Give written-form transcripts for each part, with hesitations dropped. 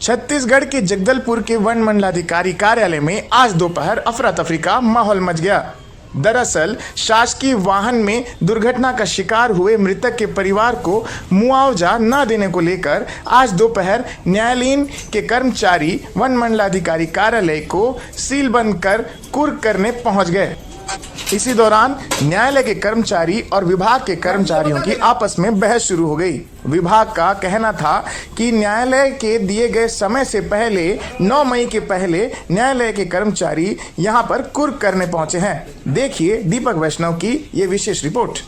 छत्तीसगढ़ के जगदलपुर के वन मंडलाधिकारी कार्यालय में आज दोपहर अफरा तफरी का माहौल मच गया। दरअसल शासकीय वाहन में दुर्घटना का शिकार हुए मृतक के परिवार को मुआवजा न देने को लेकर आज दोपहर न्यायालयीन के कर्मचारी वन मंडलाधिकारी कार्यालय को सील बंद कर कुर्क करने पहुंच गए। इसी दौरान न्यायालय के कर्मचारी और विभाग के कर्मचारियों की आपस में बहस शुरू हो गई। विभाग का कहना था कि न्यायालय के दिए गए समय से पहले 9 मई के पहले न्यायालय के कर्मचारी यहां पर कुर्क करने पहुंचे हैं। देखिए दीपक वैष्णव की ये विशेष रिपोर्ट।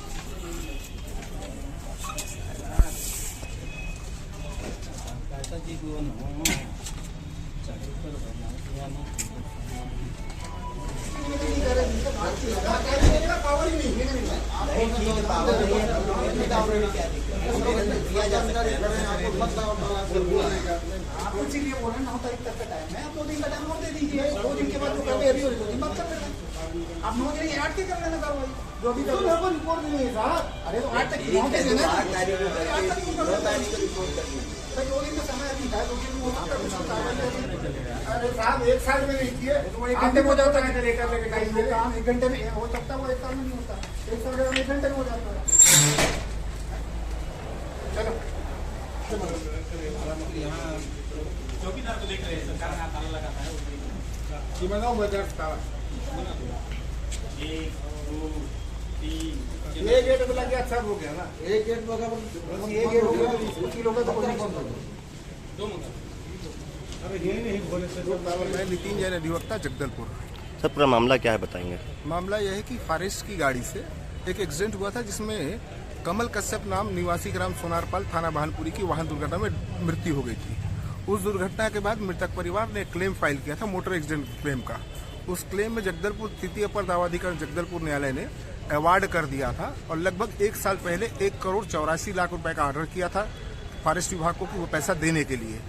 आप इसीलिए बोल रहे हैं 9 तारीख तक का टाइम है, 2 दिन का टाइम और दे दीजिए। 2 दिन के बाद जो कार्रवाई अभी हो रही है 2 दिन बाद कर लेना। आप 9 दिन 8 के कर लेना कार्रवाई, जो भी तो लोगों को रिपोर्ट नहीं है साहब। अरे तो 8 तक 9 तक देना, 8 तारीख को रिपोर्ट कर लेना। तो 2 दिन का समय अभी है, 2 दिन में हो सकता है। अरे साहब 1 साल में नहीं किए तो 1 घंटे में हो जाता है। लेकर लेके टाइम में काम 1 घंटे में हो सकता है, वो 1 साल में नहीं होता। 1 साल में 1 घंटे में हो जाता है। चलो चौकीदार को देख रहे हैं, सरकार ने ताला लगाता है। ये बताओ बजट ताला 1 2 3 ये गेट तो लग गया, सब हो गया ना। एक गेट बगा ये गेट हो गया, उसी लोग तो कोई नहीं बंद होगा। 2 मंगा। अरे ये नहीं बोले से जो पावर मैं नितिन जैन अधिवक्ता जगदलपुर। सर पूरा मामला क्या है बताएंगे? मामला यह है कि फॉरेस्ट की गाड़ी से एक एक्सीडेंट हुआ था जिसमें कमल कश्यप नाम निवासी ग्राम सोनारपाल थाना भानपुरी की वाहन दुर्घटना में मृत्यु हो गई थी। उस दुर्घटना के बाद मृतक परिवार ने क्लेम फाइल किया था मोटर एक्सीडेंट क्लेम का। उस क्लेम में जगदलपुर तृतीय अपर दावाधिकारी जगदलपुर न्यायालय ने अवार्ड कर दिया था और लगभग 1 साल पहले 1,84,00,000 रुपए का ऑर्डर किया था फॉरेस्ट विभाग को कि वो पैसा देने के लिए,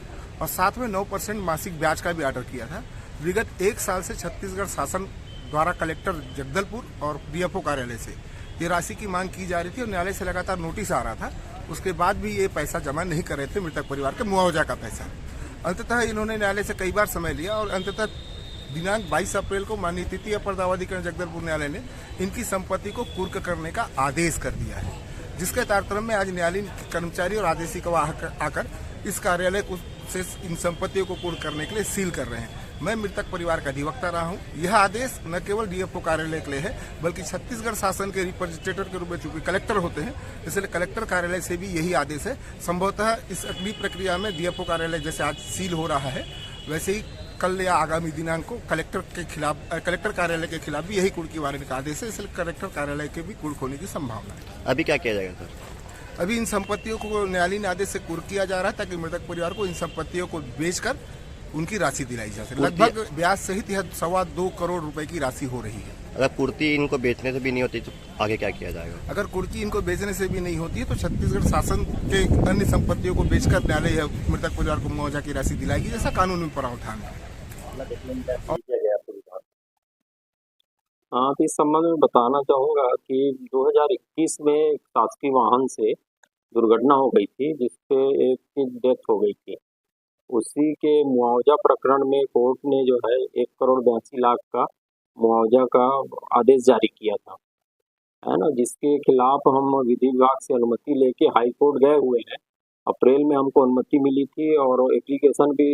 और साथ में 9% मासिक ब्याज का भी ऑर्डर किया था। विगत 1 साल से छत्तीसगढ़ शासन द्वारा कलेक्टर जगदलपुर और डीएफओ कार्यालय से ये राशि की मांग की जा रही थी और न्यायालय से लगातार नोटिस आ रहा था। उसके बाद भी ये पैसा जमा नहीं कर रहे थे, मृतक परिवार के मुआवजा का पैसा। अंततः इन्होंने न्यायालय से कई बार समय लिया और अंततः दिनांक 22 अप्रैल को माननीय तृतीय अपर दावाधिकारी जगदलपुर न्यायालय ने इनकी संपत्ति को कुर्क करने का आदेश कर दिया है, जिसके तारतम्य में आज न्यायालयीन कर्मचारी और आदेशिका आकर इस कार्यालय को से इन संपत्तियों को कुर्क करने के लिए सील कर रहे हैं। मैं मृतक परिवार का अधिवक्ता रहा हूं। यह आदेश न केवल डीएफओ कार्यालय के लिए है, बल्कि छत्तीसगढ़ शासन के रिप्रेजेंटेटिव के रूप में चूंकि कलेक्टर होते हैं, इसलिए कलेक्टर कार्यालय से भी यही आदेश है। संभवतः इस अगली प्रक्रिया में डीएफओ कार्यालय जैसे आज सील हो रहा है, वैसे ही कल या आगामी दिनांक को कलेक्टर कार्यालय के खिलाफ भी यही कुर्क वारंट का आदेश है, इसलिए कलेक्टर कार्यालय के भी कुर्क होने की संभावना है। अभी क्या किया जाएगा सर? अभी इन संपत्तियों को न्यायालयीन आदेश से कुर्क किया जा रहा है ताकि मृतक परिवार को इन संपत्तियों को बेचकर उनकी राशि दिलाई जा सके। लगभग ब्याज सहित यह 2.25 करोड़ रुपए की राशि हो रही है। अगर कुर्ती इनको बेचने से भी नहीं होती तो आगे क्या किया जाएगा? अगर कुर्की इनको बेचने से भी नहीं होती है तो छत्तीसगढ़ शासन के अन्य संपत्तियों को बेचकर न्यायालय मृतक परिवार को मुआवजा की राशि दिलाएगी, जैसा कानून में प्रावधान है। हाँ, तो इस संबंध में बताना चाहूँगा कि 2021 में एक शासकीय वाहन से दुर्घटना हो गई थी जिसपे एक की डेथ हो गई थी। उसी के मुआवजा प्रकरण में कोर्ट ने जो है 1,82,00,000 का मुआवजा का आदेश जारी किया था, है ना, जिसके खिलाफ हम विधि विभाग से अनुमति लेके हाई कोर्ट गए हुए हैं। अप्रैल में हमको अनुमति मिली थी और एप्लीकेशन भी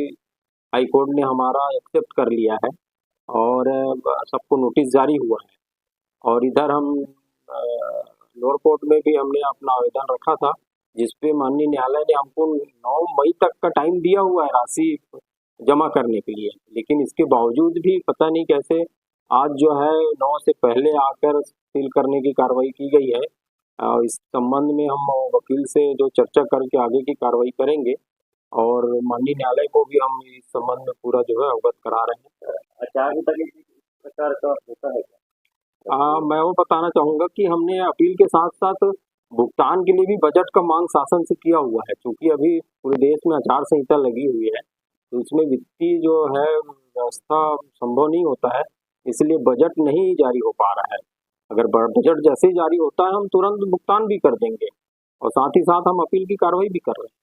हाई कोर्ट ने हमारा एक्सेप्ट कर लिया है और सबको नोटिस जारी हुआ है। और इधर हम लोअर कोर्ट में भी हमने अपना आवेदन रखा था, जिसपे माननीय न्यायालय ने हमको 9 मई तक का टाइम दिया हुआ है राशि जमा करने के लिए, लेकिन इसके बावजूद भी पता नहीं कैसे आज जो है 9 से पहले आकर सील करने की कार्रवाई की गई है। इस संबंध में हम वकील से जो चर्चा करके आगे की कार्रवाई करेंगे और माननीय न्यायालय को भी हम इस संबंध में पूरा जो है अवगत करा रहे हैं। प्रकार का होता है। मैं वो बताना चाहूँगा कि हमने अपील के साथ साथ भुगतान के लिए भी बजट का मांग शासन से किया हुआ है, क्योंकि अभी पूरे देश में आचार संहिता लगी हुई है, तो इसमें वित्तीय जो है व्यवस्था संभव नहीं होता है, इसलिए बजट नहीं जारी हो पा रहा है। अगर बजट जैसे ही जारी होता है हम तुरंत भुगतान भी कर देंगे और साथ ही साथ हम अपील की कार्रवाई भी कर रहे हैं।